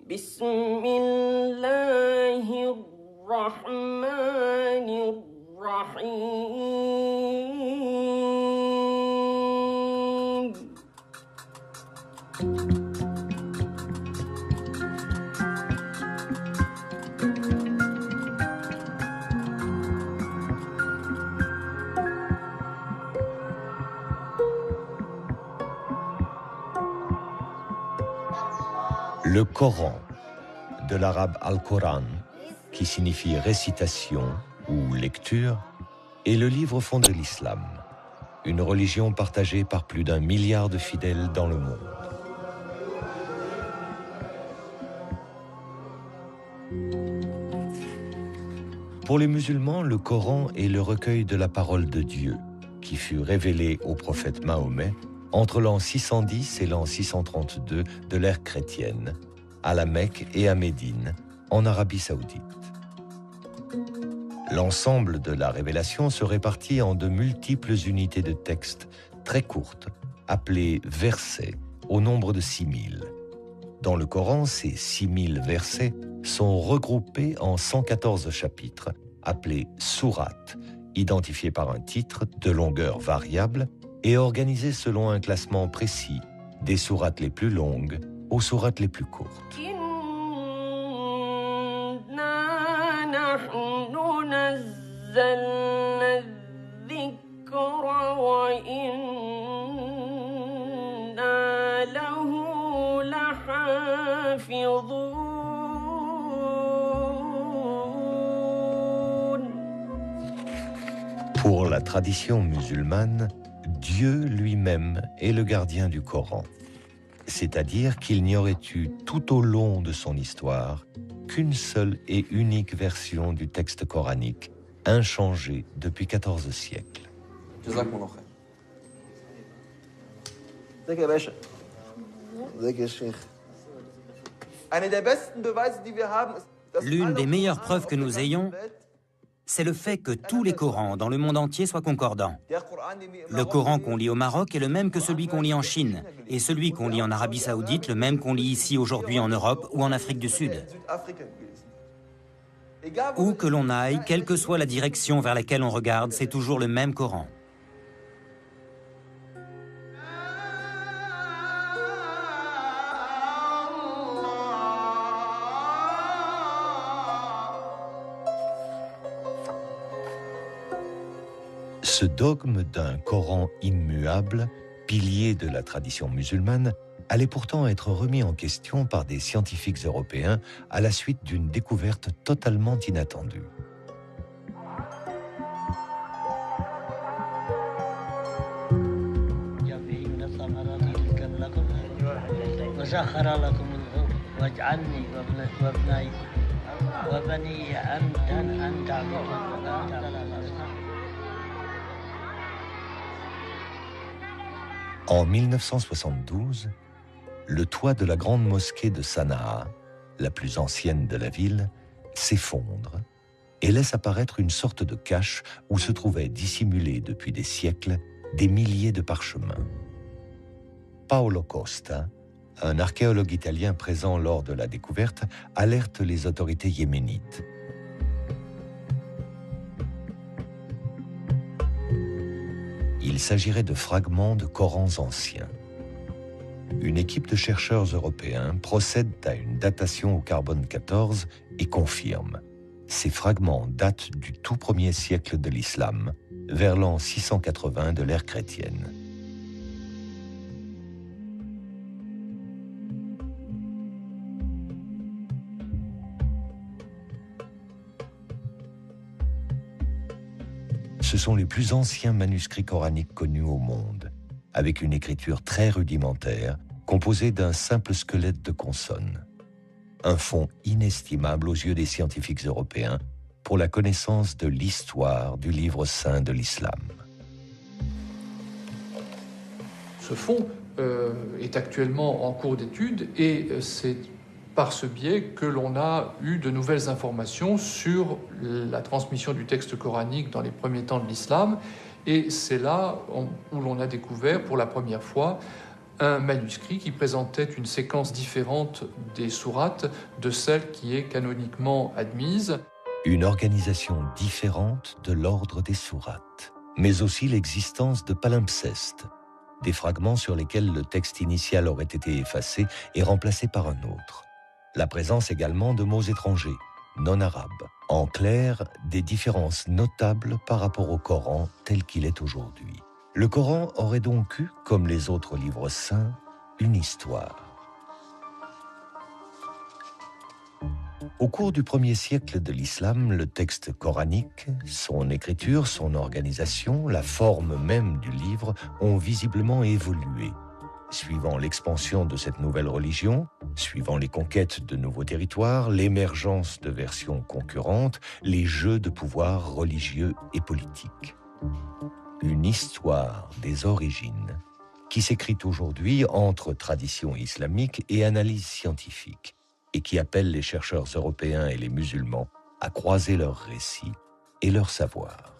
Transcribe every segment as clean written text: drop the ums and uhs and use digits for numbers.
بسم الله الرحمن الرحيم. Le Coran, de l'arabe al-Quran, qui signifie récitation ou lecture, est le livre fond de l'islam, une religion partagée par plus d'1 milliard de fidèles dans le monde. Pour les musulmans, le Coran est le recueil de la parole de Dieu, qui fut révélé au prophète Mahomet entre l'an 610 et l'an 632 de l'ère chrétienne, à la Mecque et à Médine, en Arabie saoudite. L'ensemble de la révélation se répartit en de multiples unités de texte très courtes, appelées versets, au nombre de 6000. Dans le Coran, ces 6000 versets sont regroupés en 114 chapitres, appelés sourates, identifiés par un titre de longueur variable et organisés selon un classement précis, des sourates les plus longues aux sourates les plus courtes. Pour la tradition musulmane, Dieu lui-même est le gardien du Coran, c'est-à-dire qu'il n'y aurait eu tout au long de son histoire qu'une seule et unique version du texte coranique, inchangée depuis 14 siècles. L'une des meilleures preuves que nous ayons, c'est le fait que tous les Corans dans le monde entier soient concordants. Le Coran qu'on lit au Maroc est le même que celui qu'on lit en Chine, et celui qu'on lit en Arabie Saoudite, le même qu'on lit ici aujourd'hui en Europe ou en Afrique du Sud. Où que l'on aille, quelle que soit la direction vers laquelle on regarde, c'est toujours le même Coran. Ce dogme d'un Coran immuable, pilier de la tradition musulmane, allait pourtant être remis en question par des scientifiques européens à la suite d'une découverte totalement inattendue. En 1972, le toit de la grande mosquée de Sanaa, la plus ancienne de la ville, s'effondre et laisse apparaître une sorte de cache où se trouvaient dissimulés depuis des siècles des milliers de parchemins. Paolo Costa, un archéologue italien présent lors de la découverte, alerte les autorités yéménites. Il s'agirait de fragments de Corans anciens. Une équipe de chercheurs européens procède à une datation au carbone 14 et confirme. Ces fragments datent du tout premier siècle de l'islam, vers l'an 680 de l'ère chrétienne. Ce sont les plus anciens manuscrits coraniques connus au monde, avec une écriture très rudimentaire, composée d'un simple squelette de consonnes. Un fonds inestimable aux yeux des scientifiques européens pour la connaissance de l'histoire du livre saint de l'islam. Ce fonds est actuellement en cours d'étude et c'est par ce biais que l'on a eu de nouvelles informations sur la transmission du texte coranique dans les premiers temps de l'islam. Et c'est là où l'on a découvert pour la première fois un manuscrit qui présentait une séquence différente des sourates de celle qui est canoniquement admise. Une organisation différente de l'ordre des sourates, mais aussi l'existence de palimpsestes, des fragments sur lesquels le texte initial aurait été effacé et remplacé par un autre. La présence également de mots étrangers, non arabes. En clair, des différences notables par rapport au Coran tel qu'il est aujourd'hui. Le Coran aurait donc eu, comme les autres livres saints, une histoire. Au cours du 1er siècle de l'islam, le texte coranique, son écriture, son organisation, la forme même du livre ont visiblement évolué. Suivant l'expansion de cette nouvelle religion, suivant les conquêtes de nouveaux territoires, l'émergence de versions concurrentes, les jeux de pouvoir religieux et politiques. Une histoire des origines qui s'écrit aujourd'hui entre tradition islamique et analyse scientifique et qui appelle les chercheurs européens et les musulmans à croiser leurs récits et leurs savoirs.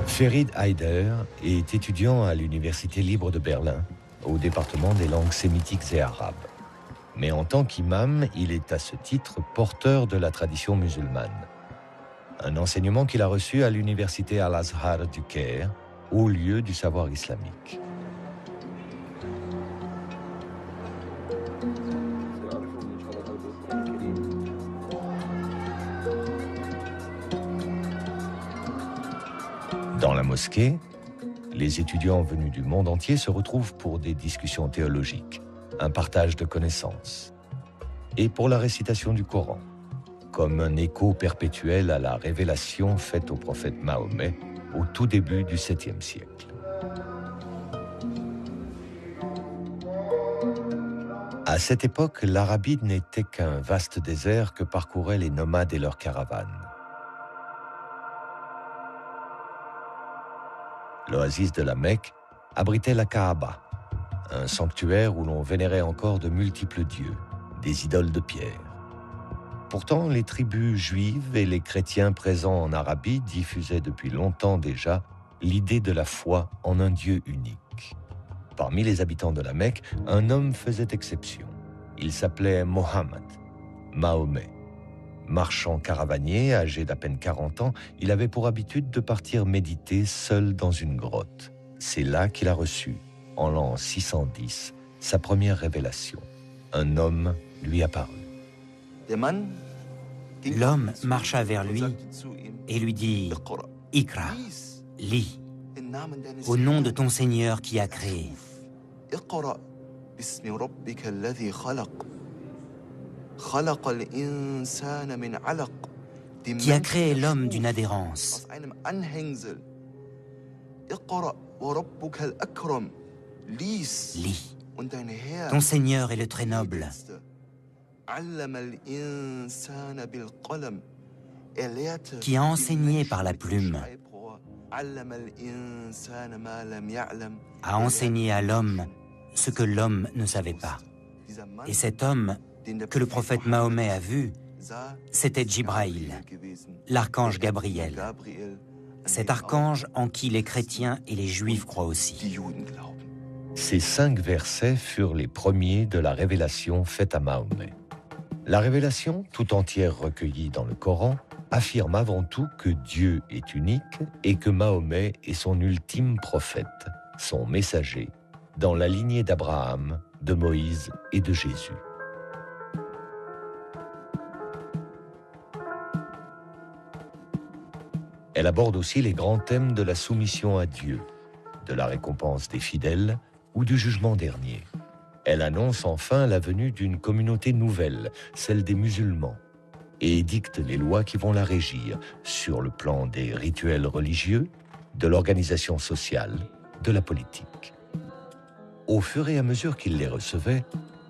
Ferid Haider est étudiant à l'Université libre de Berlin, au département des langues sémitiques et arabes. Mais en tant qu'imam, il est à ce titre porteur de la tradition musulmane. Un enseignement qu'il a reçu à l'Université Al-Azhar du Caire, haut lieu du savoir islamique. Dans la mosquée, les étudiants venus du monde entier se retrouvent pour des discussions théologiques, un partage de connaissances, et pour la récitation du Coran, comme un écho perpétuel à la révélation faite au prophète Mahomet au tout début du 7e siècle. À cette époque, l'Arabie n'était qu'un vaste désert que parcouraient les nomades et leurs caravanes. L'oasis de la Mecque abritait la Kaaba, un sanctuaire où l'on vénérait encore de multiples dieux, des idoles de pierre. Pourtant, les tribus juives et les chrétiens présents en Arabie diffusaient depuis longtemps déjà l'idée de la foi en un Dieu unique. Parmi les habitants de la Mecque, un homme faisait exception. Il s'appelait Mohammed, Mahomet. Marchand caravanier, âgé d'à peine 40 ans, il avait pour habitude de partir méditer seul dans une grotte. C'est là qu'il a reçu, en l'an 610, sa première révélation. Un homme lui apparut. L'homme marcha vers lui et lui dit « Ikra, lis, au nom de ton Seigneur qui a créé. » Qui a créé l'homme d'une adhérence. Lis. Ton Seigneur est le très noble. Qui a enseigné par la plume. A enseigné à l'homme ce que l'homme ne savait pas. Et cet homme que le prophète Mahomet a vu, c'était Jibraïl, l'archange Gabriel. Cet archange en qui les chrétiens et les juifs croient aussi. Ces 5 versets furent les premiers de la révélation faite à Mahomet. La révélation, tout entière recueillie dans le Coran, affirme avant tout que Dieu est unique et que Mahomet est son ultime prophète, son messager, dans la lignée d'Abraham, de Moïse et de Jésus. Elle aborde aussi les grands thèmes de la soumission à Dieu, de la récompense des fidèles ou du jugement dernier. Elle annonce enfin la venue d'une communauté nouvelle, celle des musulmans, et édicte les lois qui vont la régir sur le plan des rituels religieux, de l'organisation sociale, de la politique. Au fur et à mesure qu'il les recevait,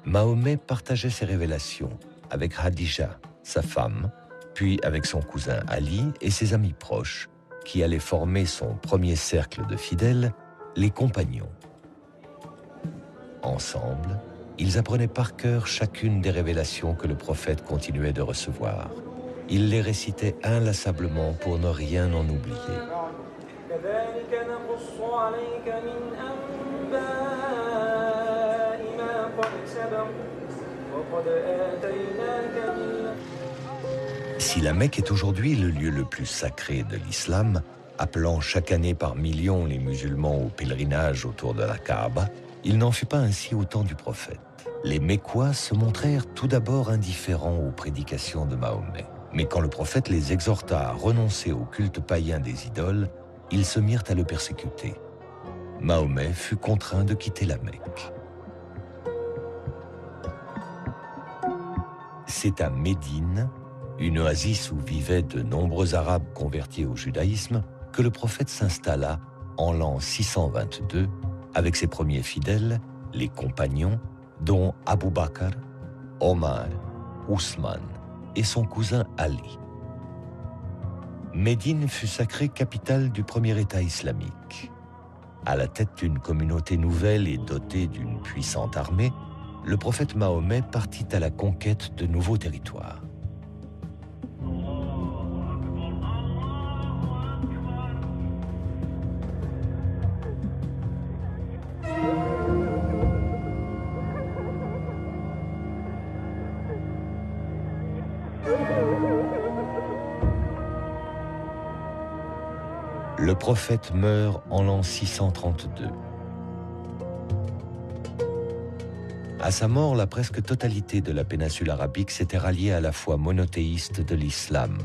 Mahomet partageait ses révélations avec Khadija, sa femme, puis avec son cousin Ali et ses amis proches, qui allaient former son premier cercle de fidèles, les compagnons. Ensemble, ils apprenaient par cœur chacune des révélations que le prophète continuait de recevoir. Ils les récitaient inlassablement pour ne rien en oublier. Si la Mecque est aujourd'hui le lieu le plus sacré de l'islam, appelant chaque année par millions les musulmans au pèlerinage autour de la Kaaba, il n'en fut pas ainsi au temps du prophète. Les Mécois se montrèrent tout d'abord indifférents aux prédications de Mahomet. Mais quand le prophète les exhorta à renoncer au culte païen des idoles, ils se mirent à le persécuter. Mahomet fut contraint de quitter la Mecque. C'est à Médine, une oasis où vivaient de nombreux Arabes convertis au judaïsme, que le prophète s'installa en l'an 622 avec ses premiers fidèles, les compagnons, dont Abu Bakr, Omar, Ousmane et son cousin Ali. Médine fut sacrée capitale du premier État islamique. À la tête d'une communauté nouvelle et dotée d'une puissante armée, le prophète Mahomet partit à la conquête de nouveaux territoires. Le prophète meurt en l'an 632. À sa mort, la presque totalité de la péninsule arabique s'était ralliée à la foi monothéiste de l'islam.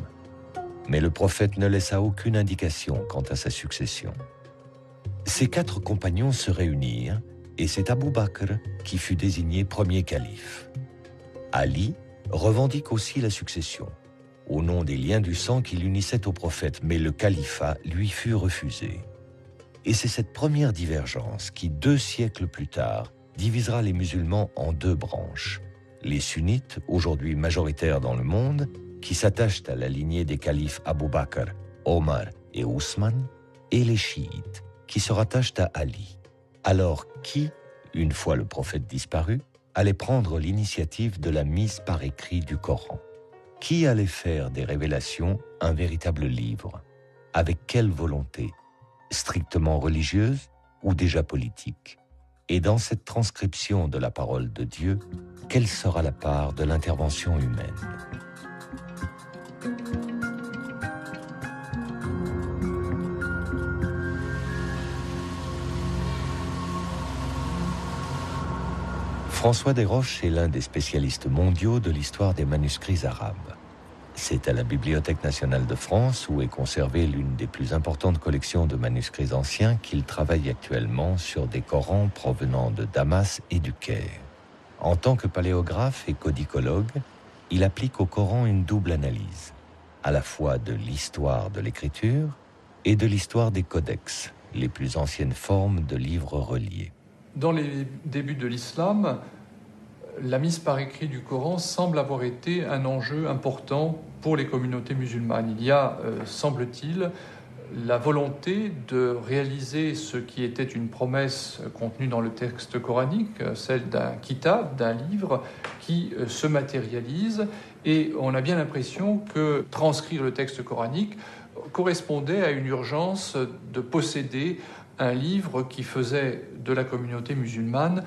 Mais le prophète ne laissa aucune indication quant à sa succession. Ses 4 compagnons se réunirent et c'est Abu Bakr qui fut désigné premier calife. Ali revendique aussi la succession, au nom des liens du sang qui l'unissaient au prophète, mais le califat lui fut refusé. Et c'est cette première divergence qui, 2 siècles plus tard, divisera les musulmans en 2 branches. Les sunnites, aujourd'hui majoritaires dans le monde, qui s'attachent à la lignée des califes Abu Bakr, Omar et Ousmane, et les chiites, qui se rattachent à Ali. Alors qui, une fois le prophète disparu, allait prendre l'initiative de la mise par écrit du Coran? Qui allait faire des révélations un véritable livre? Avec quelle volonté? Strictement religieuse ou déjà politique? Et dans cette transcription de la parole de Dieu, quelle sera la part de l'intervention humaine? François Desroches est l'un des spécialistes mondiaux de l'histoire des manuscrits arabes. C'est à la Bibliothèque nationale de France, où est conservée l'une des plus importantes collections de manuscrits anciens, qu'il travaille actuellement sur des Corans provenant de Damas et du Caire. En tant que paléographe et codicologue, il applique au Coran une double analyse, à la fois de l'histoire de l'écriture et de l'histoire des codex, les plus anciennes formes de livres reliés. Dans les débuts de l'islam, la mise par écrit du Coran semble avoir été un enjeu important pour les communautés musulmanes. Il y a, semble-t-il, la volonté de réaliser ce qui était une promesse contenue dans le texte coranique, celle d'un kitab, d'un livre qui se matérialise, et on a bien l'impression que transcrire le texte coranique correspondait à une urgence de posséder un livre qui faisait de la communauté musulmane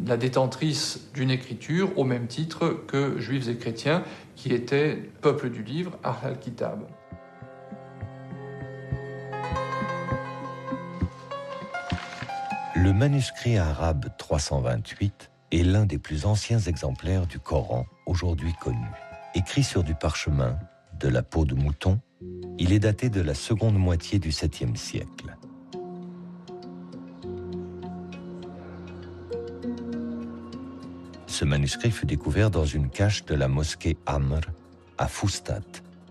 la détentrice d'une écriture au même titre que juifs et chrétiens qui étaient peuple du livre, Ahl al-Kitab. Le manuscrit arabe 328 est l'un des plus anciens exemplaires du Coran aujourd'hui connu. Écrit sur du parchemin, de la peau de mouton, il est daté de la seconde moitié du 7e siècle. Ce manuscrit fut découvert dans une cache de la mosquée Amr, à Foustat,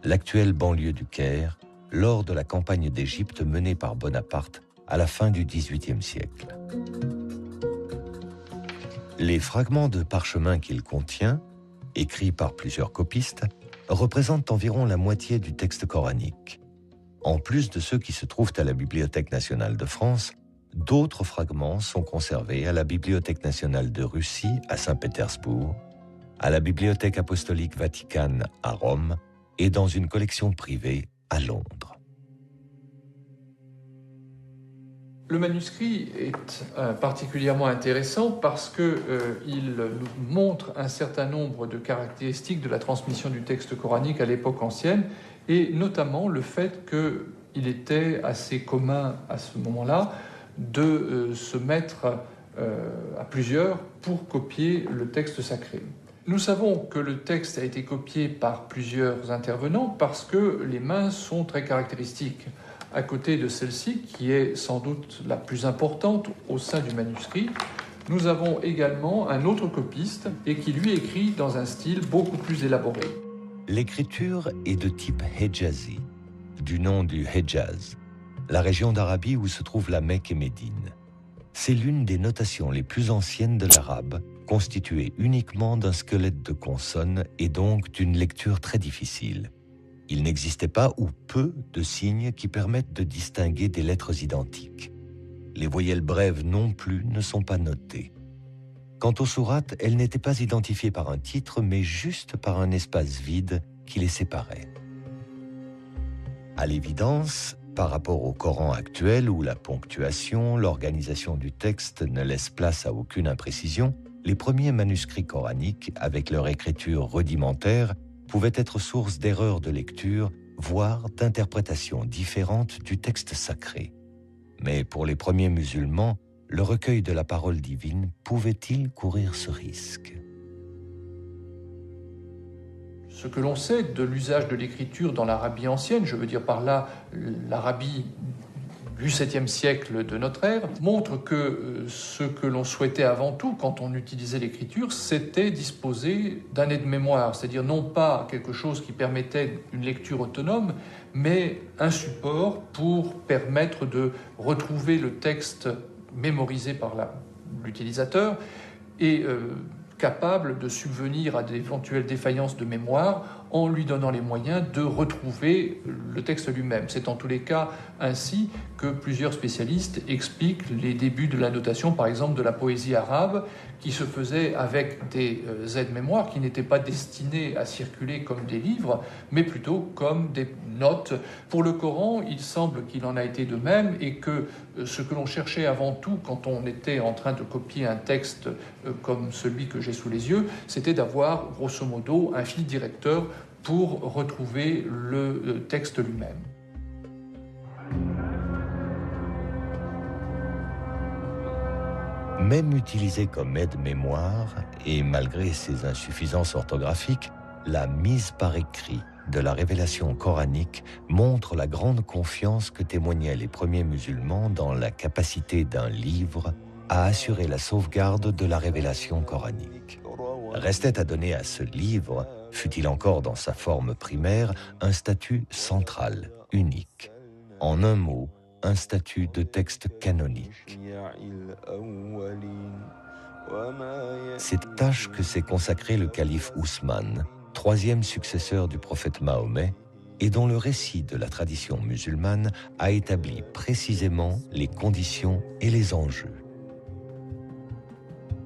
l'actuelle banlieue du Caire, lors de la campagne d'Égypte menée par Bonaparte à la fin du XVIIIe siècle. Les fragments de parchemin qu'il contient, écrits par plusieurs copistes, représentent environ la moitié du texte coranique. En plus de ceux qui se trouvent à la Bibliothèque nationale de France, d'autres fragments sont conservés à la Bibliothèque nationale de Russie à Saint-Pétersbourg, à la Bibliothèque apostolique Vaticane à Rome et dans une collection privée à Londres. Le manuscrit est particulièrement intéressant parce qu'il nous montre un certain nombre de caractéristiques de la transmission du texte coranique à l'époque ancienne, et notamment le fait qu'il était assez commun à ce moment-là de se mettre à plusieurs pour copier le texte sacré. Nous savons que le texte a été copié par plusieurs intervenants parce que les mains sont très caractéristiques. À côté de celle-ci, qui est sans doute la plus importante au sein du manuscrit, nous avons également un autre copiste et qui lui écrit dans un style beaucoup plus élaboré. L'écriture est de type Hejazi, du nom du Hejaz, la région d'Arabie où se trouvent la Mecque et Médine. C'est l'une des notations les plus anciennes de l'arabe, constituée uniquement d'un squelette de consonnes et donc d'une lecture très difficile. Il n'existait pas ou peu de signes qui permettent de distinguer des lettres identiques. Les voyelles brèves non plus ne sont pas notées. Quant aux sourates, elles n'étaient pas identifiées par un titre, mais juste par un espace vide qui les séparait. À l'évidence, par rapport au Coran actuel où la ponctuation, l'organisation du texte ne laisse place à aucune imprécision, les premiers manuscrits coraniques, avec leur écriture rudimentaire, pouvaient être source d'erreurs de lecture, voire d'interprétations différentes du texte sacré. Mais pour les premiers musulmans, le recueil de la parole divine pouvait-il courir ce risque ? Ce que l'on sait de l'usage de l'écriture dans l'Arabie ancienne, je veux dire par là l'Arabie du 7e siècle de notre ère, montre que ce que l'on souhaitait avant tout quand on utilisait l'écriture, c'était disposer d'un aide-mémoire, c'est-à-dire non pas quelque chose qui permettait une lecture autonome, mais un support pour permettre de retrouver le texte mémorisé par l'utilisateur et capable de subvenir à d'éventuelles défaillances de mémoire en lui donnant les moyens de retrouver le texte lui-même. C'est en tous les cas ainsi que plusieurs spécialistes expliquent les débuts de la notation, par exemple de la poésie arabe, qui se faisait avec des aides-mémoires qui n'étaient pas destinés à circuler comme des livres, mais plutôt comme des notes. Pour le Coran, il semble qu'il en a été de même et que ce que l'on cherchait avant tout quand on était en train de copier un texte comme celui que j'ai sous les yeux, c'était d'avoir grosso modo un fil directeur pour retrouver le texte lui-même. Même utilisée comme aide-mémoire, et malgré ses insuffisances orthographiques, la mise par écrit de la révélation coranique montre la grande confiance que témoignaient les premiers musulmans dans la capacité d'un livre à assurer la sauvegarde de la révélation coranique. Restait à donner à ce livre, fût-il encore dans sa forme primaire, un statut central, unique. En un mot, un statut de texte canonique. Cette tâche que s'est consacrée le calife Ousmane, troisième successeur du prophète Mahomet, et dont le récit de la tradition musulmane a établi précisément les conditions et les enjeux.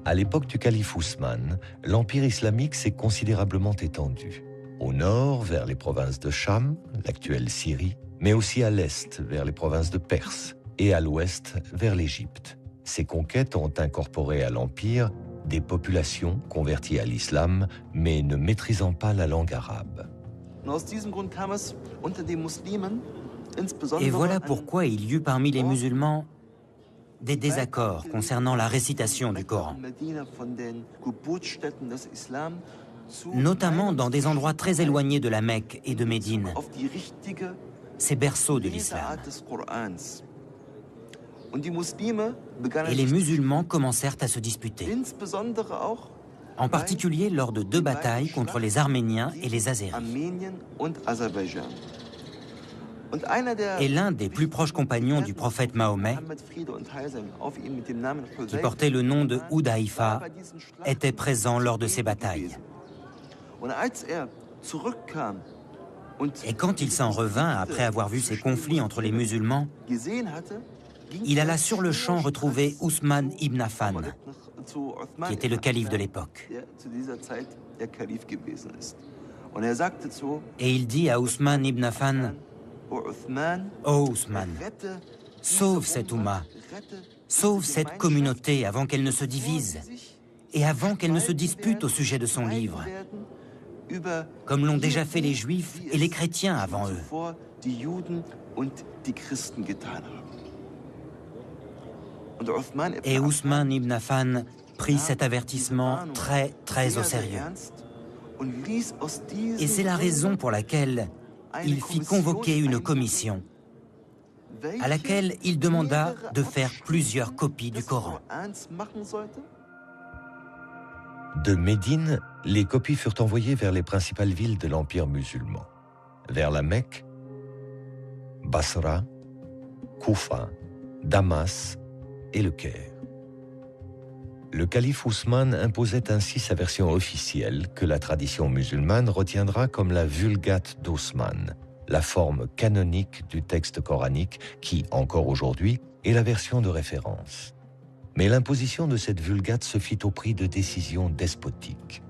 À l'époque du calife Ousmane, l'empire islamique s'est considérablement étendu. Au nord, vers les provinces de Cham, l'actuelle Syrie, mais aussi à l'est, vers les provinces de Perse, et à l'ouest, vers l'Égypte. Ces conquêtes ont incorporé à l'empire des populations converties à l'islam, mais ne maîtrisant pas la langue arabe. Et voilà pourquoi il y eut parmi les musulmans des désaccords concernant la récitation du Coran, notamment dans des endroits très éloignés de la Mecque et de Médine, ces berceaux de l'islam. Et les musulmans commencèrent à se disputer, en particulier lors de 2 batailles contre les Arméniens et les Azéris. Et l'un des plus proches compagnons du prophète Mahomet, qui portait le nom de Hudayfa, était présent lors de ces batailles. Et quand il s'en revint après avoir vu ces conflits entre les musulmans, il alla sur le champ retrouver Ousmane ibn Affan, qui était le calife de l'époque. Et il dit à Ousmane ibn Affan, « Oh Ousmane, sauve cette Oumma, sauve cette communauté avant qu'elle ne se divise et avant qu'elle ne se dispute au sujet de son livre, comme l'ont déjà fait les Juifs et les chrétiens avant eux. » Et Ousmane ibn Affan prit cet avertissement très au sérieux. Et c'est la raison pour laquelle il fit convoquer une commission à laquelle il demanda de faire plusieurs copies du Coran. De Médine, les copies furent envoyées vers les principales villes de l'Empire musulman, vers la Mecque, Basra, Koufa, Damas et le Caire. Le calife Ousmane imposait ainsi sa version officielle que la tradition musulmane retiendra comme la Vulgate d'Ousmane, la forme canonique du texte coranique qui, encore aujourd'hui, est la version de référence. Mais l'imposition de cette Vulgate se fit au prix de décisions despotiques.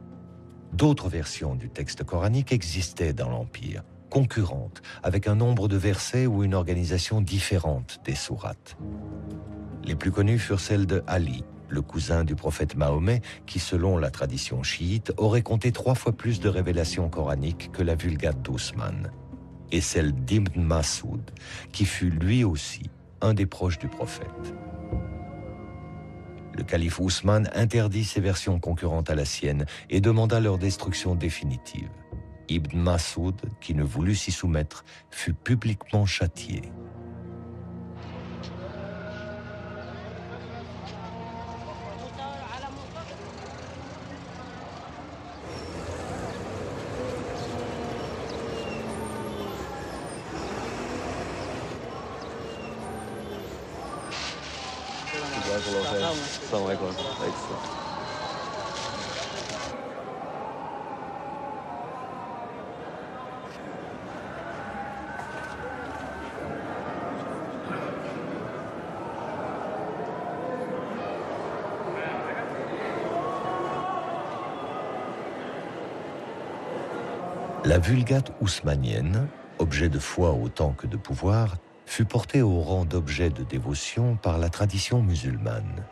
D'autres versions du texte coranique existaient dans l'Empire, concurrentes, avec un nombre de versets ou une organisation différente des sourates. Les plus connues furent celles de Ali, le cousin du prophète Mahomet, qui, selon la tradition chiite, aurait compté 3 fois plus de révélations coraniques que la Vulgate d'Ousmane, et celle d'Ibn Masoud, qui fut lui aussi un des proches du prophète. Le calife Ousmane interdit ces versions concurrentes à la sienne et demanda leur destruction définitive. Ibn Masoud, qui ne voulut s'y soumettre, fut publiquement châtié. La Vulgate ousmanienne, objet de foi autant que de pouvoir, fut portée au rang d'objet de dévotion par la tradition musulmane.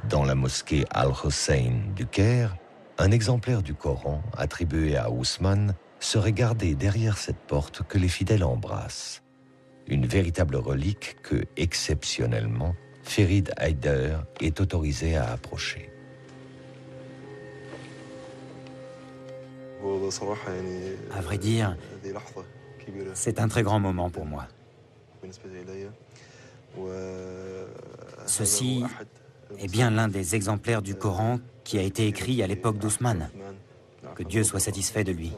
Dans la mosquée Al-Hussein du Caire, un exemplaire du Coran attribué à Ousmane serait gardé derrière cette porte que les fidèles embrassent. Une véritable relique que, exceptionnellement, Ferid Haider est autorisé à approcher. À vrai dire, c'est un très grand moment pour moi. Ceci est bien l'un des exemplaires du Coran qui a été écrit à l'époque d'Ousmane. Que Dieu soit satisfait de lui.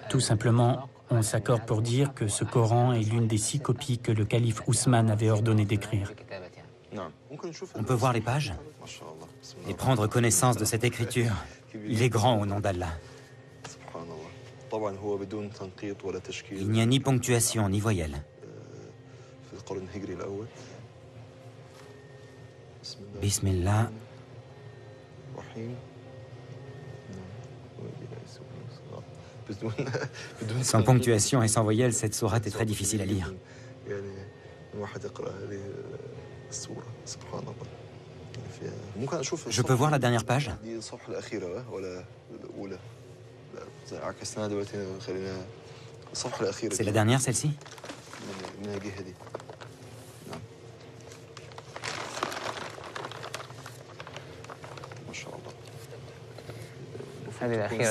Tout simplement, on s'accorde pour dire que ce Coran est l'une des 6 copies que le calife Ousmane avait ordonné d'écrire. On peut voir les pages et prendre connaissance de cette écriture. Il est grand au nom d'Allah. Il n'y a ni ponctuation ni voyelle. Bismillah. Sans ponctuation et sans voyelle, cette sourate est très difficile à lire. Je peux voir la dernière page? C'est la dernière, celle-ci?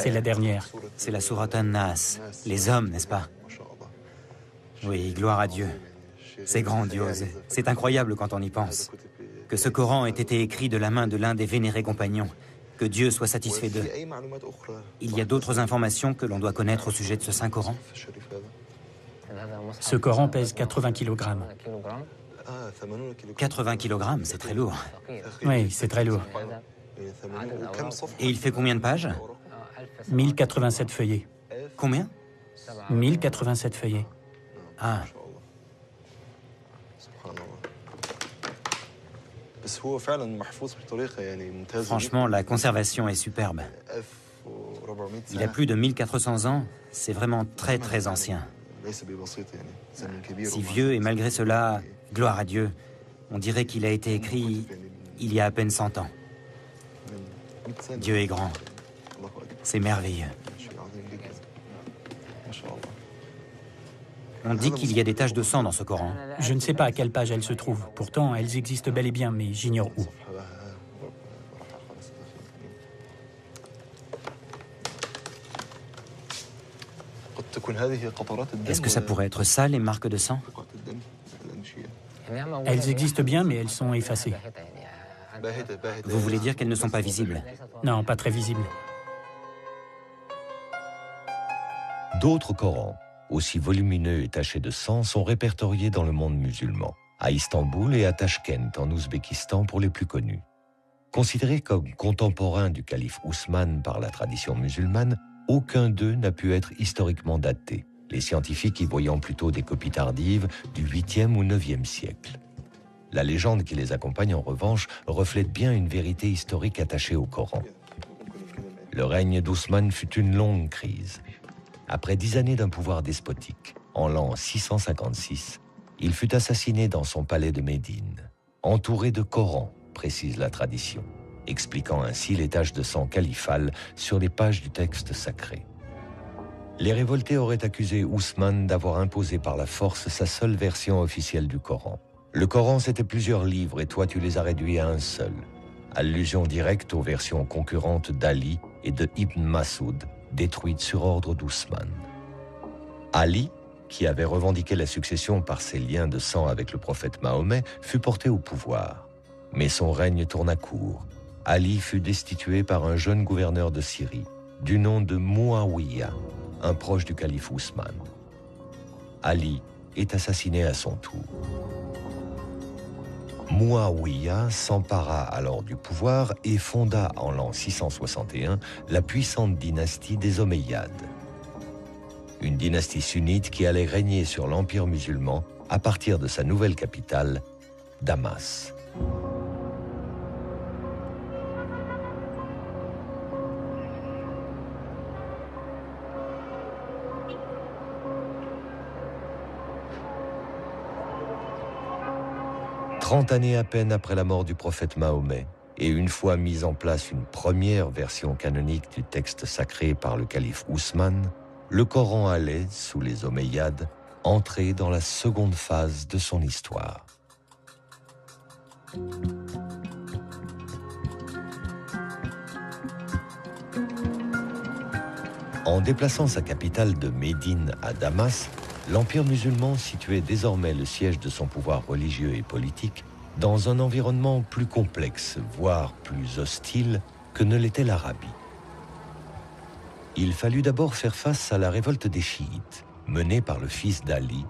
C'est la dernière. C'est la sourate An-Nas, les hommes, n'est-ce pas? Oui, gloire à Dieu. C'est grandiose, c'est incroyable quand on y pense. Que ce Coran ait été écrit de la main de l'un des vénérés compagnons. Que Dieu soit satisfait d'eux. Il y a d'autres informations que l'on doit connaître au sujet de ce Saint Coran? Ce Coran pèse 80 kg. 80 kg, c'est très lourd. Oui, c'est très lourd. Et il fait combien de pages? 1087 feuillets. Combien? 1087 feuillets. Ah. Franchement, la conservation est superbe. Il a plus de 1400 ans, c'est vraiment très très ancien. Si vieux et malgré cela, gloire à Dieu, on dirait qu'il a été écrit il y a à peine 100 ans. Dieu est grand, c'est merveilleux. On dit qu'il y a des taches de sang dans ce Coran. Je ne sais pas à quelle page elles se trouvent. Pourtant, elles existent bel et bien, mais j'ignore où. Est-ce que ça pourrait être ça, les marques de sang? Elles existent bien, mais elles sont effacées. Vous voulez dire qu'elles ne sont pas visibles? Non, pas très visibles. D'autres Corans, aussi volumineux et tachés de sang, sont répertoriés dans le monde musulman, à Istanbul et à Tachkent, en Ouzbékistan pour les plus connus. Considérés comme contemporains du calife Ousmane par la tradition musulmane, aucun d'eux n'a pu être historiquement daté, les scientifiques y voyant plutôt des copies tardives du 8e ou 9e siècle. La légende qui les accompagne, en revanche, reflète bien une vérité historique attachée au Coran. Le règne d'Ousmane fut une longue crise. Après 10 années d'un pouvoir despotique, en l'an 656, il fut assassiné dans son palais de Médine, entouré de Corans, précise la tradition, expliquant ainsi les taches de sang califales sur les pages du texte sacré. Les révoltés auraient accusé Ousmane d'avoir imposé par la force sa seule version officielle du Coran. Le Coran, c'était plusieurs livres et toi, tu les as réduits à un seul. Allusion directe aux versions concurrentes d'Ali et de Ibn Masoud, détruites sur ordre d'Ousmane. Ali, qui avait revendiqué la succession par ses liens de sang avec le prophète Mahomet, fut porté au pouvoir. Mais son règne tourna court. Ali fut destitué par un jeune gouverneur de Syrie, du nom de Muawiyah, un proche du calife Ousmane. Ali est assassiné à son tour. Muawiyah s'empara alors du pouvoir et fonda en l'an 661 la puissante dynastie des Omeyyades. Une dynastie sunnite qui allait régner sur l'empire musulman à partir de sa nouvelle capitale, Damas. Trente années à peine après la mort du prophète Mahomet, et une fois mise en place une première version canonique du texte sacré par le calife Ousmane, le Coran allait, sous les Omeyyades, entrer dans la seconde phase de son histoire. En déplaçant sa capitale de Médine à Damas, l'Empire musulman situait désormais le siège de son pouvoir religieux et politique dans un environnement plus complexe, voire plus hostile que ne l'était l'Arabie. Il fallut d'abord faire face à la révolte des chiites, menée par le fils d'Ali,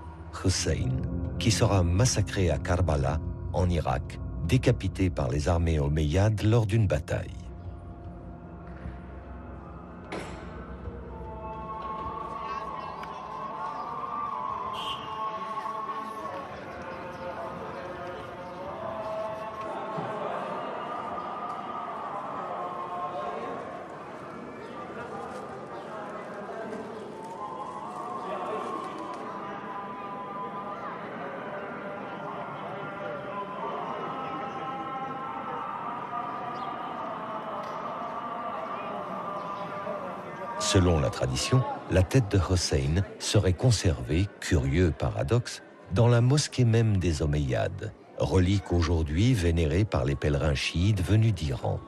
Hussein, qui sera massacré à Karbala, en Irak, décapité par les armées omeyyades lors d'une bataille. Selon la tradition, la tête de Hussein serait conservée, curieux paradoxe, dans la mosquée même des Omeyyades, relique aujourd'hui vénérée par les pèlerins chiites venus d'Iran.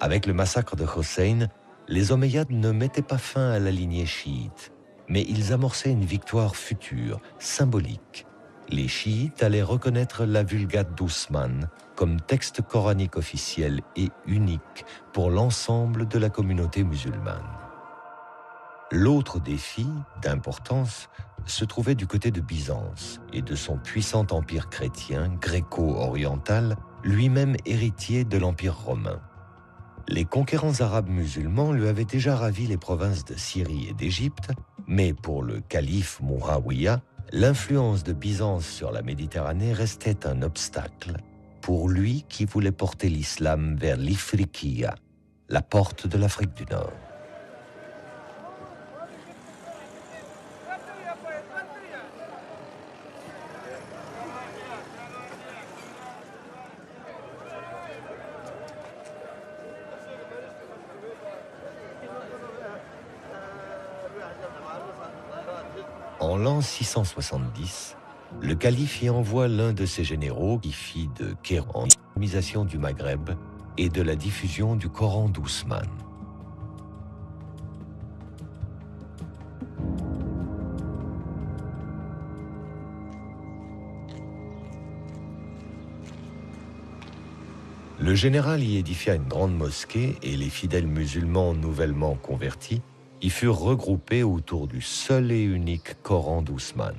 Avec le massacre de Hussein, les Omeyyades ne mettaient pas fin à la lignée chiite, mais ils amorçaient une victoire future, symbolique. Les chiites allaient reconnaître la Vulgate d'Ousmane comme texte coranique officiel et unique pour l'ensemble de la communauté musulmane. L'autre défi, d'importance, se trouvait du côté de Byzance et de son puissant empire chrétien gréco-oriental, lui-même héritier de l'Empire romain. Les conquérants arabes musulmans lui avaient déjà ravi les provinces de Syrie et d'Égypte, mais pour le calife Muawiyah, l'influence de Byzance sur la Méditerranée restait un obstacle pour lui qui voulait porter l'islam vers l'Ifriqiya, la porte de l'Afrique du Nord. En l'an 670, le calife y envoie l'un de ses généraux qui fit de Kérouan l'islamisation du Maghreb et de la diffusion du Coran d'Ousmane. Le général y édifia une grande mosquée et les fidèles musulmans nouvellement convertis y furent regroupés autour du seul et unique Coran d'Ousmane.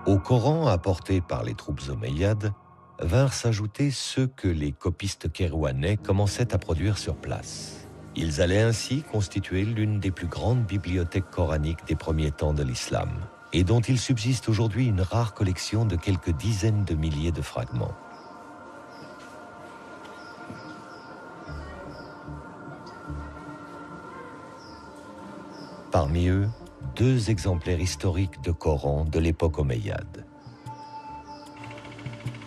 Au Coran apporté par les troupes omeyyades vinrent s'ajouter ceux que les copistes kérouanais commençaient à produire sur place. Ils allaient ainsi constituer l'une des plus grandes bibliothèques coraniques des premiers temps de l'islam, et dont il subsiste aujourd'hui une rare collection de quelques dizaines de milliers de fragments. Parmi eux, 2 exemplaires historiques de Coran de l'époque omeyyade.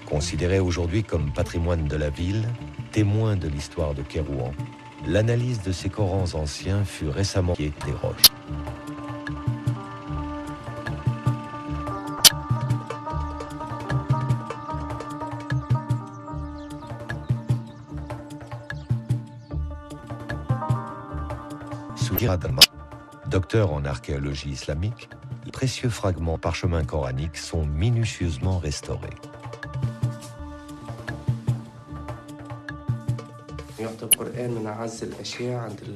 Considérés aujourd'hui comme patrimoine de la ville, témoins de l'histoire de Kérouan, l'analyse de ces Corans anciens fut récemment des roches. Soukira Dalma, docteur en archéologie islamique, les précieux fragments parchemins coraniques sont minutieusement restaurés.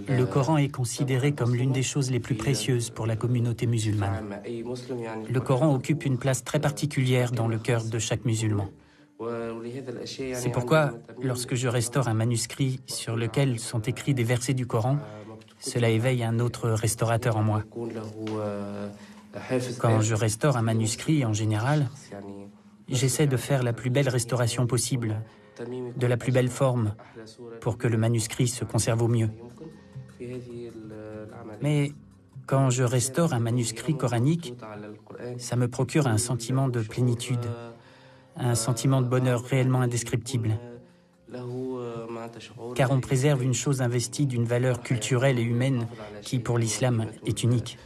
Le Coran est considéré comme l'une des choses les plus précieuses pour la communauté musulmane. Le Coran occupe une place très particulière dans le cœur de chaque musulman. C'est pourquoi, lorsque je restaure un manuscrit sur lequel sont écrits des versets du Coran, cela éveille un autre restaurateur en moi. Quand je restaure un manuscrit, en général, j'essaie de faire la plus belle restauration possible, de la plus belle forme, pour que le manuscrit se conserve au mieux. Mais quand je restaure un manuscrit coranique, ça me procure un sentiment de plénitude, un sentiment de bonheur réellement indescriptible. Car on préserve une chose investie d'une valeur culturelle et humaine qui, pour l'islam, est unique.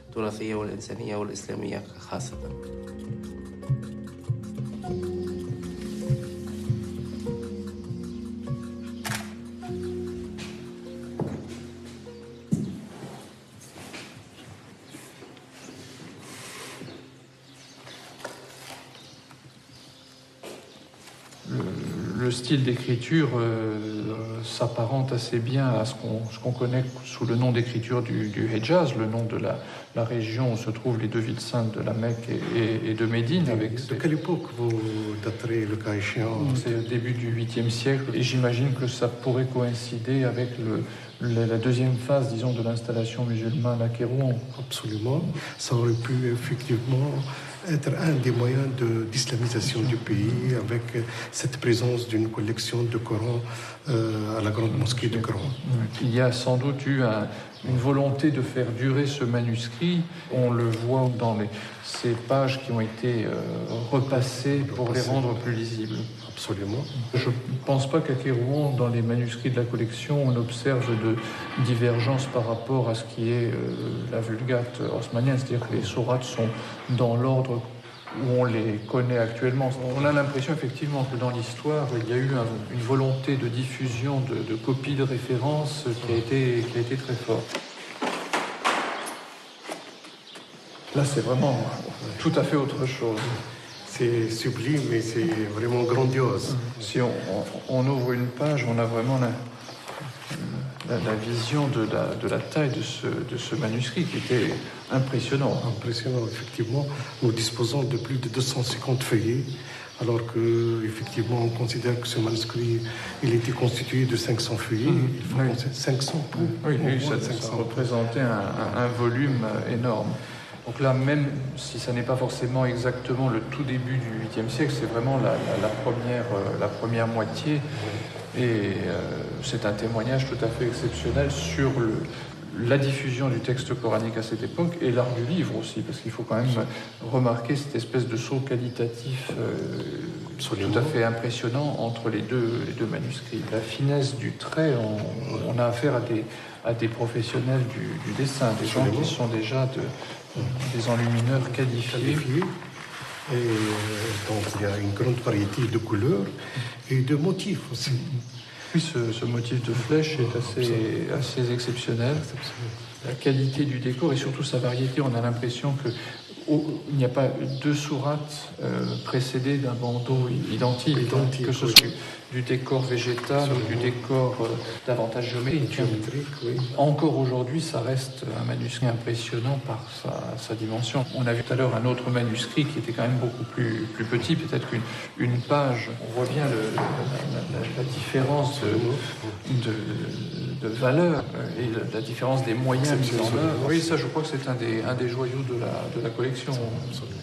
Le style d'écriture s'apparente assez bien à ce qu'on connaît sous le nom d'écriture du Hejaz, le nom de la région où se trouvent les 2 villes saintes de la Mecque et de Médine. De quelle époque vous daterez le cas échéant? C'est au début du 8e siècle et j'imagine que ça pourrait coïncider avec la deuxième phase, disons, de l'installation musulmane à Kérouan. Absolument. Ça aurait pu effectivement être un des moyens d'islamisation du pays avec cette présence d'une collection de Coran à la grande mosquée de Kérouan. Il y a sans doute eu une volonté de faire durer ce manuscrit. On le voit dans ces pages qui ont été repassées pour les rendre plus lisibles. Absolument. Je ne pense pas qu'à Kérouan, dans les manuscrits de la collection, on observe de divergence par rapport à ce qui est la Vulgate haussmannienne, c'est-à-dire que les sourates sont dans l'ordre où on les connaît actuellement. On a l'impression effectivement que dans l'histoire, il y a eu une volonté de diffusion de copies de références qui a été très forte. Là, c'est vraiment tout à fait autre chose. C'est sublime et c'est vraiment grandiose. Si on ouvre une page, on a vraiment la vision de la taille de ce manuscrit qui était impressionnant. Impressionnant, effectivement. Nous disposons de plus de 250 feuillets, alors que effectivement on considère que ce manuscrit il était constitué de 500 feuillets. Il faut oui. 500 pour. Oui, ça représentait un volume énorme. Donc là, même si ça n'est pas forcément exactement le tout début du 8e siècle, c'est vraiment la première moitié. Et c'est un témoignage tout à fait exceptionnel sur la diffusion du texte coranique à cette époque et l'art du livre aussi, parce qu'il faut quand même remarquer cette espèce de saut qualitatif tout à fait impressionnant entre les deux manuscrits. La finesse du trait, on a affaire à des professionnels du dessin, des gens qui sont déjà des enlumineurs qualifiés. Et donc il y a une grande variété de couleurs et de motifs aussi. Oui, ce motif de flèche est assez exceptionnel. La qualité du décor et surtout sa variété, on a l'impression qu'il n'y a pas deux sourates précédées d'un bandeau identique, que ce soit du décor végétal ou du décor davantage géométrique. Oui. Encore aujourd'hui, ça reste un manuscrit impressionnant par sa dimension. On a vu tout à l'heure un autre manuscrit qui était quand même beaucoup plus petit, peut-être qu'une page. On voit bien la différence de valeur et la différence des moyens mis en œuvre. Oui, ça, je crois que c'est un des joyaux de la collection. Absolument.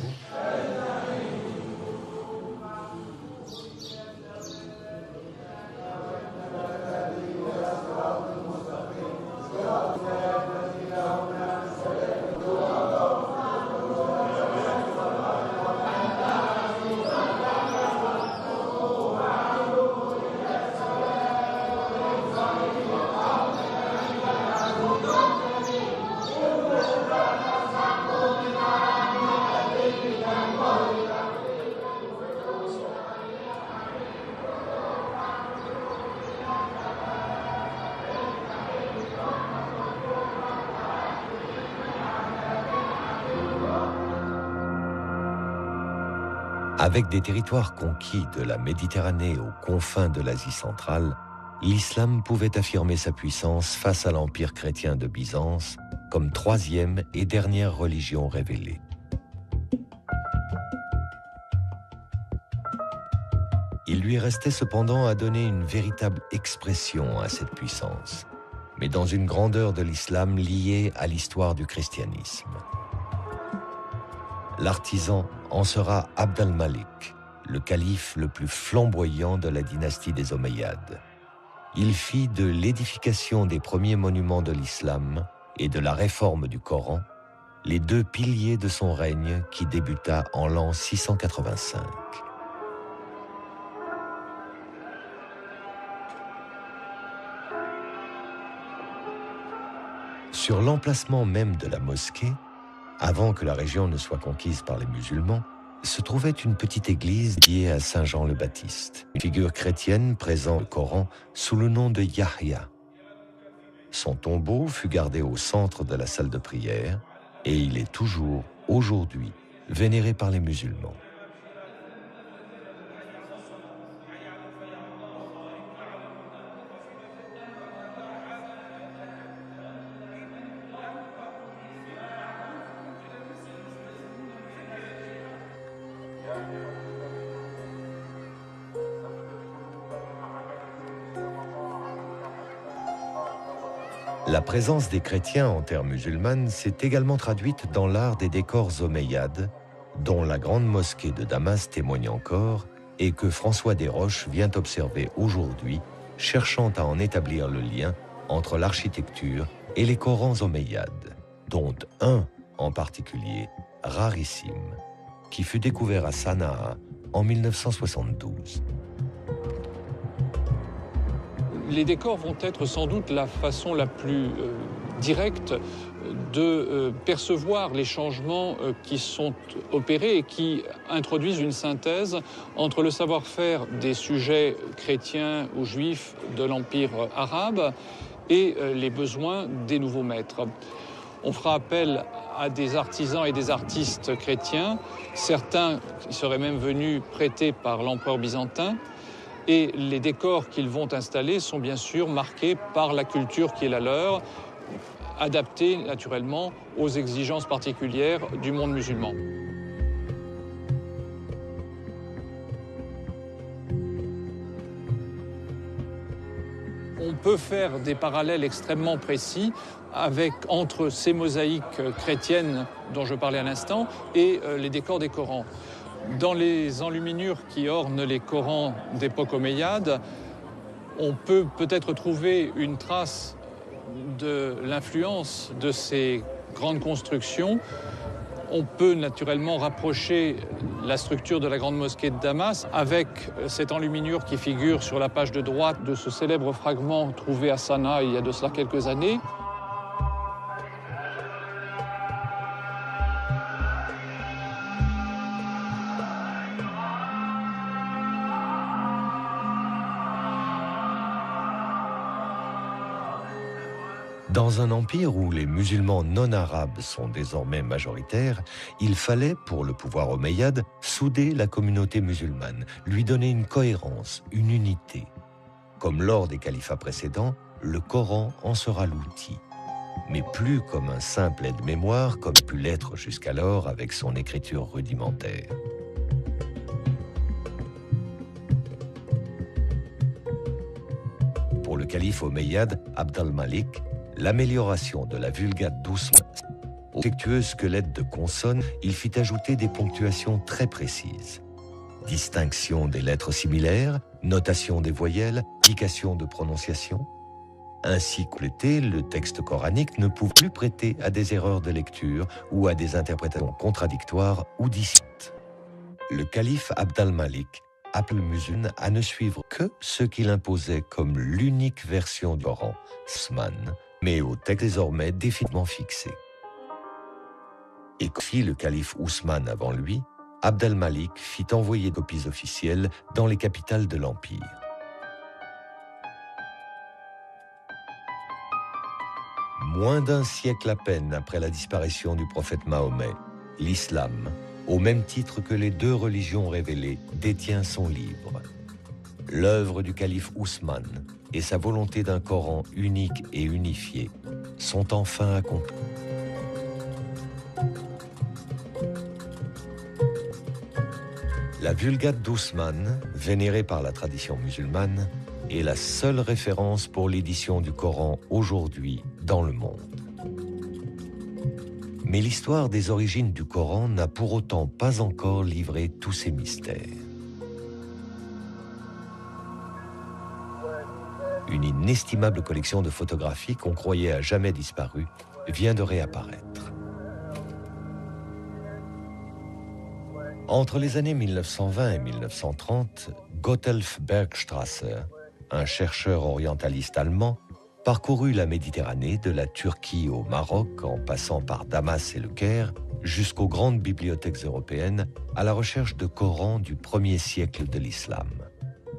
Avec des territoires conquis de la Méditerranée aux confins de l'Asie centrale, l'islam pouvait affirmer sa puissance face à l'empire chrétien de Byzance comme troisième et dernière religion révélée. Il lui restait cependant à donner une véritable expression à cette puissance, mais dans une grandeur de l'islam liée à l'histoire du christianisme. L'artisan en sera Abd al-Malik, le calife le plus flamboyant de la dynastie des Omeyyades. Il fit de l'édification des premiers monuments de l'islam et de la réforme du Coran les deux piliers de son règne qui débuta en l'an 685. Sur l'emplacement même de la mosquée, avant que la région ne soit conquise par les musulmans, se trouvait une petite église dédiée à Saint Jean le Baptiste, une figure chrétienne présente dans le Coran sous le nom de Yahya. Son tombeau fut gardé au centre de la salle de prière et il est toujours, aujourd'hui, vénéré par les musulmans. La présence des chrétiens en terre musulmane s'est également traduite dans l'art des décors omeyyades, dont la grande mosquée de Damas témoigne encore et que François Desroches vient observer aujourd'hui, cherchant à en établir le lien entre l'architecture et les Corans omeyyades, dont un en particulier, rarissime, qui fut découvert à Sanaa en 1972. Les décors vont être sans doute la façon la plus directe de percevoir les changements qui sont opérés et qui introduisent une synthèse entre le savoir-faire des sujets chrétiens ou juifs de l'Empire arabe et les besoins des nouveaux maîtres. On fera appel à des artisans et des artistes chrétiens, certains qui seraient même venus prêtés par l'empereur byzantin, et les décors qu'ils vont installer sont bien sûr marqués par la culture qui est la leur, adaptée naturellement aux exigences particulières du monde musulman. On peut faire des parallèles extrêmement précis entre ces mosaïques chrétiennes dont je parlais à l'instant et les décors des Corans. Dans les enluminures qui ornent les Corans d'époque omeyyade, on peut peut-être trouver une trace de l'influence de ces grandes constructions. On peut naturellement rapprocher la structure de la grande mosquée de Damas avec cette enluminure qui figure sur la page de droite de ce célèbre fragment trouvé à Sanaa il y a de cela quelques années. Dans un empire où les musulmans non arabes sont désormais majoritaires, il fallait, pour le pouvoir omeyyade, souder la communauté musulmane, lui donner une cohérence, une unité. Comme lors des califats précédents, le Coran en sera l'outil, mais plus comme un simple aide-mémoire, comme pu l'être jusqu'alors avec son écriture rudimentaire. Pour le calife omeyyade Abd al-Malik, l'amélioration de la Vulgate d'Ousmane, au affectueux squelette de consonnes, il fit ajouter des ponctuations très précises. Distinction des lettres similaires, notation des voyelles, indication de prononciation. Ainsi complété, le texte coranique ne pouvait plus prêter à des erreurs de lecture ou à des interprétations contradictoires ou distinctes. Le calife Abd al-Malik appelle les musulmans à ne suivre que ce qu'il imposait comme l'unique version du Coran, Ousmane, mais au texte désormais définitivement fixé. Et comme fit le calife Ousmane avant lui, Abd al-Malik fit envoyer des copies officielles dans les capitales de l'Empire. Moins d'un siècle à peine après la disparition du prophète Mahomet, l'islam, au même titre que les deux religions révélées, détient son livre. L'œuvre du calife Ousmane et sa volonté d'un Coran unique et unifié sont enfin accomplies. La Vulgate d'Ousmane, vénérée par la tradition musulmane, est la seule référence pour l'édition du Coran aujourd'hui dans le monde. Mais l'histoire des origines du Coran n'a pour autant pas encore livré tous ses mystères. Une inestimable collection de photographies qu'on croyait à jamais disparues vient de réapparaître. Entre les années 1920 et 1930, Gotthelf Bergstrasser, un chercheur orientaliste allemand, parcourut la Méditerranée de la Turquie au Maroc en passant par Damas et le Caire jusqu'aux grandes bibliothèques européennes à la recherche de Corans du 1er siècle de l'islam.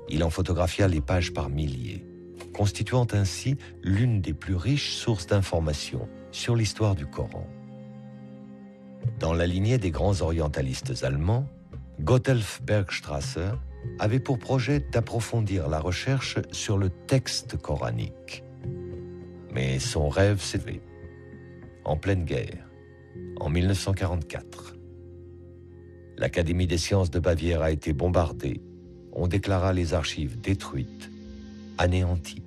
Il en photographia les pages par milliers, constituant ainsi l'une des plus riches sources d'informations sur l'histoire du Coran. Dans la lignée des grands orientalistes allemands, Gotthelf Bergstrasser avait pour projet d'approfondir la recherche sur le texte coranique. Mais son rêve s'est levé. En pleine guerre, en 1944. L'Académie des sciences de Bavière a été bombardée. On déclara les archives détruites, anéanties.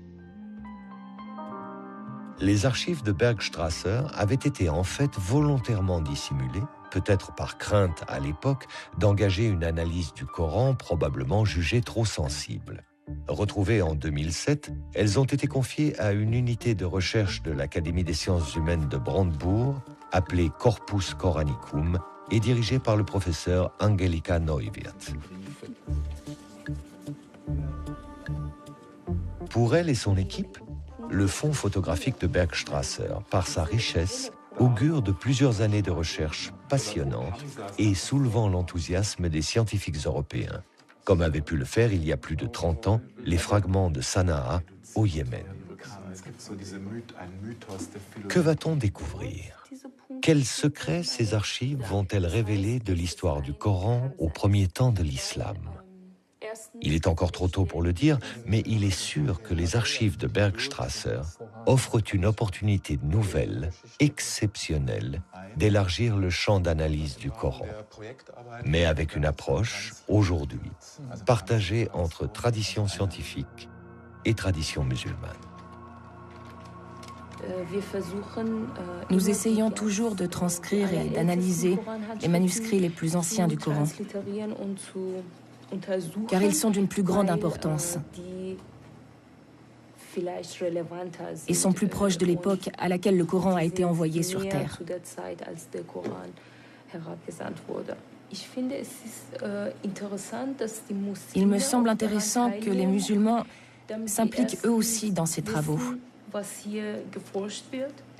Les archives de Bergstrasser avaient été en fait volontairement dissimulées, peut-être par crainte à l'époque d'engager une analyse du Coran probablement jugée trop sensible. Retrouvées en 2007, elles ont été confiées à une unité de recherche de l'Académie des sciences humaines de Brandebourg, appelée Corpus Coranicum, et dirigée par le professeur Angelika Neuwirth. Pour elle et son équipe, le fonds photographique de Bergstrasser, par sa richesse, augure de plusieurs années de recherche passionnantes et soulevant l'enthousiasme des scientifiques européens, comme avaient pu le faire il y a plus de 30 ans les fragments de Sanaa au Yémen. Que va-t-on découvrir? Quels secrets ces archives vont-elles révéler de l'histoire du Coran au premier temps de l'islam? Il est encore trop tôt pour le dire, mais il est sûr que les archives de Bergstrasser offrent une opportunité nouvelle, exceptionnelle, d'élargir le champ d'analyse du Coran, mais avec une approche, aujourd'hui, partagée entre tradition scientifique et tradition musulmane. Nous essayons toujours de transcrire et d'analyser les manuscrits les plus anciens du Coran, car ils sont d'une plus grande importance et sont plus proches de l'époque à laquelle le Coran a été envoyé sur terre. Il me semble intéressant que les musulmans s'impliquent eux aussi dans ces travaux.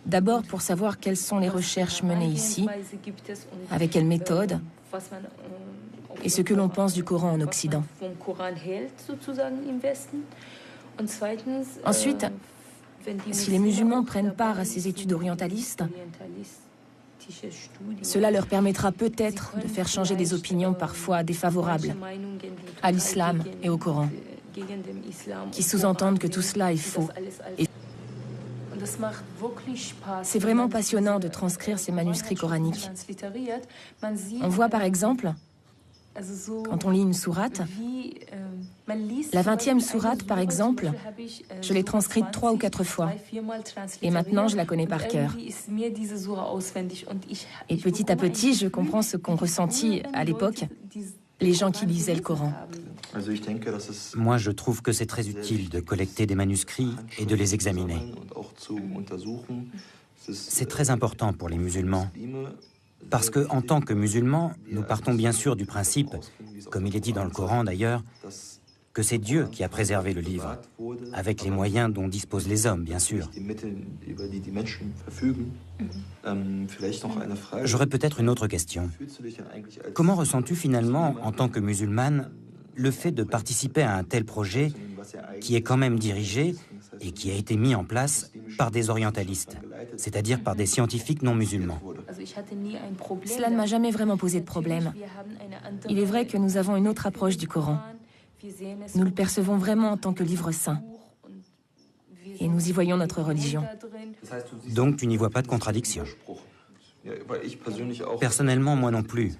D'abord pour savoir quelles sont les recherches menées ici, avec quelle méthode, et ce que l'on pense du Coran en Occident. Ensuite, si les musulmans prennent part à ces études orientalistes, cela leur permettra peut-être de faire changer des opinions parfois défavorables à l'islam et au Coran, qui sous-entendent que tout cela est faux. C'est vraiment passionnant de transcrire ces manuscrits coraniques. On voit par exemple, quand on lit une sourate, la 20e sourate par exemple, je l'ai transcrite 3 ou 4 fois. Et maintenant je la connais par cœur. Et petit à petit, je comprends ce qu'ont ressenti à l'époque les gens qui lisaient le Coran. Moi, je trouve que c'est très utile de collecter des manuscrits et de les examiner. C'est très important pour les musulmans, parce que, en tant que musulmans, nous partons bien sûr du principe, comme il est dit dans le Coran d'ailleurs, que c'est Dieu qui a préservé le livre, avec les moyens dont disposent les hommes, bien sûr. J'aurais peut-être une autre question. Comment ressens-tu finalement, en tant que musulmane, le fait de participer à un tel projet qui est quand même dirigé et qui a été mis en place par des orientalistes, c'est-à-dire par des scientifiques non musulmans? Cela ne m'a jamais vraiment posé de problème. Il est vrai que nous avons une autre approche du Coran. Nous le percevons vraiment en tant que livre saint. Et nous y voyons notre religion. Donc tu n'y vois pas de contradiction? Personnellement, moi non plus.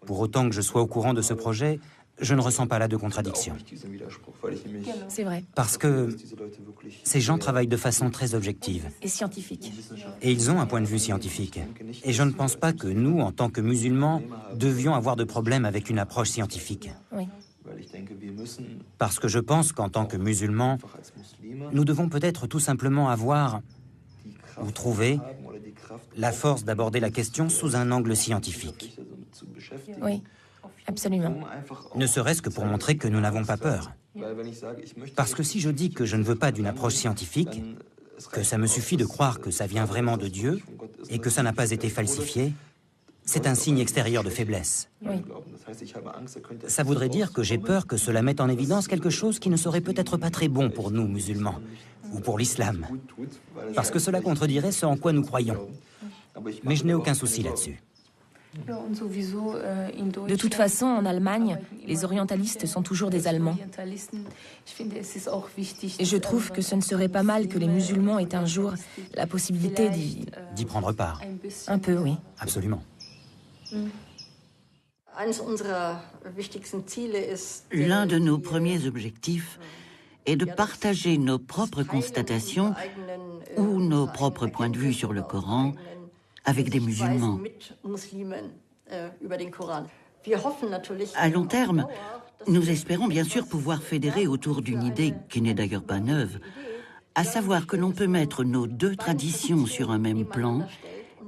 Pour autant que je sois au courant de ce projet, je ne ressens pas là de contradiction. C'est vrai. Parce que ces gens travaillent de façon très objective. Et scientifique. Et ils ont un point de vue scientifique. Et je ne pense pas que nous, en tant que musulmans, devions avoir de problème avec une approche scientifique. Oui. Parce que je pense qu'en tant que musulmans, nous devons peut-être tout simplement avoir, ou trouver, la force d'aborder la question sous un angle scientifique. Oui, absolument. Ne serait-ce que pour montrer que nous n'avons pas peur. Parce que si je dis que je ne veux pas d'une approche scientifique, que ça me suffit de croire que ça vient vraiment de Dieu et que ça n'a pas été falsifié, c'est un signe extérieur de faiblesse. Oui. Ça voudrait dire que j'ai peur que cela mette en évidence quelque chose qui ne serait peut-être pas très bon pour nous, musulmans, ou pour l'islam, parce que cela contredirait ce en quoi nous croyons. Mais je n'ai aucun souci là-dessus. De toute façon, en Allemagne, les orientalistes sont toujours des Allemands. Et je trouve que ce ne serait pas mal que les musulmans aient un jour la possibilité d'y prendre part. Un peu, oui. Absolument. L'un de nos premiers objectifs est de partager nos propres constatations ou nos propres points de vue sur le Coran avec des musulmans. À long terme, nous espérons bien sûr pouvoir fédérer autour d'une idée qui n'est d'ailleurs pas neuve, à savoir que l'on peut mettre nos 2 traditions sur un même plan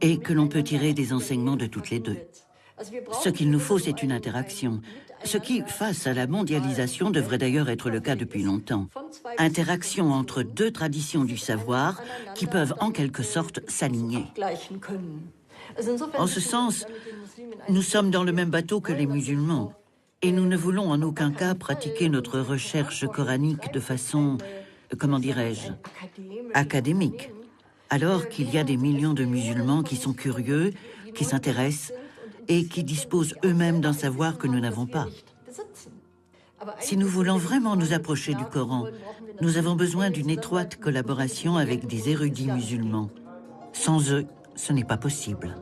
et que l'on peut tirer des enseignements de toutes les 2. Ce qu'il nous faut, c'est une interaction. Ce qui, face à la mondialisation, devrait d'ailleurs être le cas depuis longtemps. Interaction entre deux traditions du savoir qui peuvent en quelque sorte s'aligner. En ce sens, nous sommes dans le même bateau que les musulmans et nous ne voulons en aucun cas pratiquer notre recherche coranique de façon, comment dirais-je, académique, alors qu'il y a des millions de musulmans qui sont curieux, qui s'intéressent et qui disposent eux-mêmes d'un savoir que nous n'avons pas. Si nous voulons vraiment nous approcher du Coran, nous avons besoin d'une étroite collaboration avec des érudits musulmans. Sans eux, ce n'est pas possible.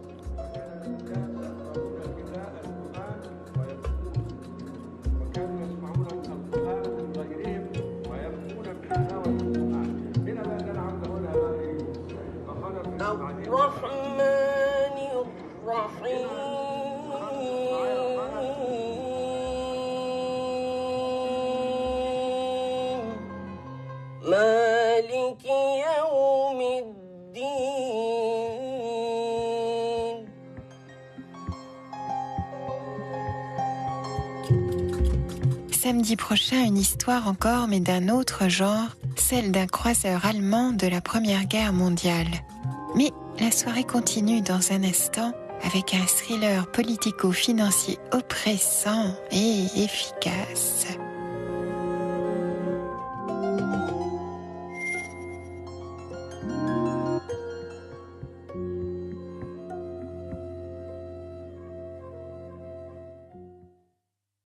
Samedi prochain, une histoire encore, mais d'un autre genre, celle d'un croiseur allemand de la Première Guerre mondiale. Mais la soirée continue dans un instant avec un thriller politico-financier oppressant et efficace.